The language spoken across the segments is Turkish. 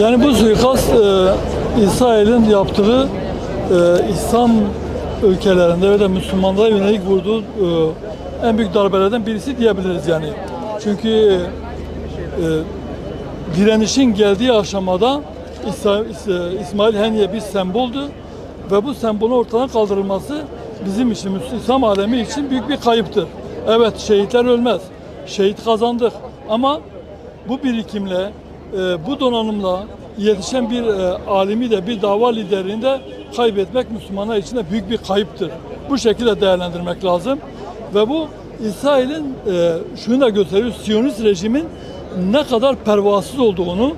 Yani bu suikast İsrail'in yaptığı İslam ülkelerinde ve de Müslümanlara yönelik vurduğu en büyük darbelerden birisi diyebiliriz yani. Çünkü direnişin geldiği aşamada İsmail Haniye bir semboldü ve bu sembolün ortadan kaldırılması bizim için, İslam alemi için büyük bir kayıptır. Evet, şehitler ölmez, şehit kazandık ama bu birikimle, bu donanımla yetişen bir alimi de, bir dava liderini de kaybetmek Müslümanlar için de büyük bir kayıptır. Bu şekilde değerlendirmek lazım ve bu İsrail'in şunu da gösteriyor, Siyonist rejimin ne kadar pervasız olduğunu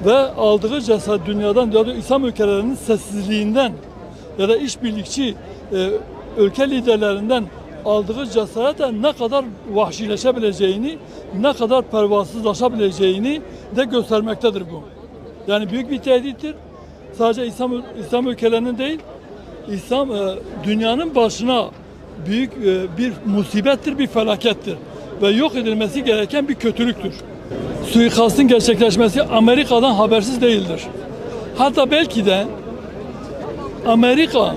ve aldığı cesaret dünyadan, İslam ülkelerinin sessizliğinden ya da işbirlikçi ülke liderlerinden aldığı cesaretle ne kadar vahşileşebileceğini, ne kadar pervasızlaşabileceğini de göstermektedir bu. Yani büyük bir tehdittir. Sadece İslam ülkelerinin değil, dünyanın başına büyük bir musibettir, bir felakettir ve yok edilmesi gereken bir kötülüktür. Suikastın gerçekleşmesi Amerika'dan habersiz değildir. Hatta belki de Amerika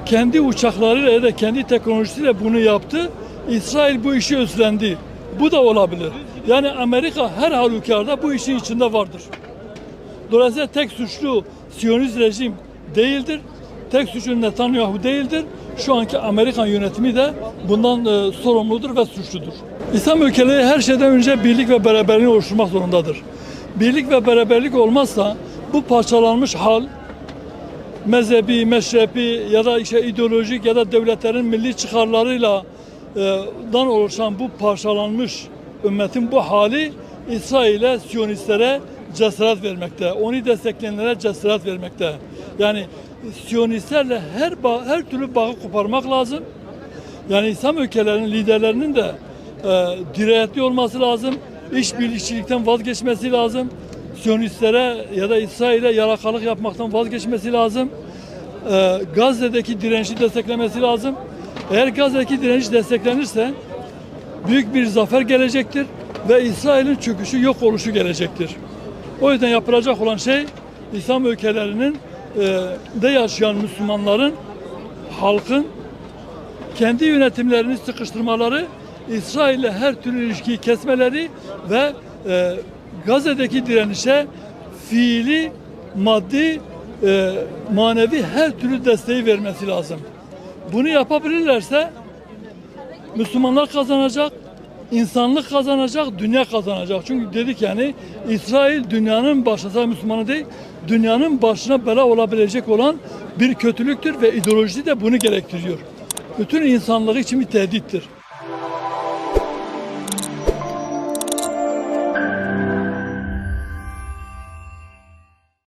kendi uçaklarıyla ya da kendi teknolojisiyle bunu yaptı. İsrail bu işi üstlendi. Bu da olabilir. Yani Amerika her halükarda bu işin içinde vardır. Dolayısıyla tek suçlu Siyonist rejim değildir. Tek suçlu Netanyahu değildir. Şu anki Amerikan yönetimi de bundan sorumludur ve suçludur. İslam ülkeleri her şeyden önce birlik ve beraberliği oluşturmak zorundadır. Birlik ve beraberlik olmazsa bu parçalanmış hal, mezhebi, meşrepi ya da ideolojik ya da devletlerin milli çıkarlarıyla oluşan bu parçalanmış ümmetin bu hali İsrail'e, Siyonistlere cesaret vermekte. Onu destekleyenlere cesaret vermekte. Yani Siyonistlerle her türlü bağı koparmak lazım. Yani İslam ülkelerinin liderlerinin de dirayetli olması lazım. İşbirlikçilikten vazgeçmesi lazım. Siyonistlere ya da İsrail'e yalakalık yapmaktan vazgeçmesi lazım. Gazze'deki direnişi desteklemesi lazım. Eğer Gazze'deki direniş desteklenirse büyük bir zafer gelecektir ve İsrail'in çöküşü, yok oluşu gelecektir. O yüzden yapılacak olan şey İslam ülkelerinin de yaşayan Müslümanların, halkın kendi yönetimlerini sıkıştırmaları, İsrail'le her türlü ilişkiyi kesmeleri ve Gazze'deki direnişe fiili, maddi, manevi her türlü desteği vermesi lazım. Bunu yapabilirlerse Müslümanlar kazanacak, insanlık kazanacak, dünya kazanacak. Çünkü dedik yani İsrail dünyanın başına, Müslümanı değil, dünyanın başına bela olabilecek olan bir kötülüktür ve ideolojisi de bunu gerektiriyor. Bütün insanlık için bir tehdittir.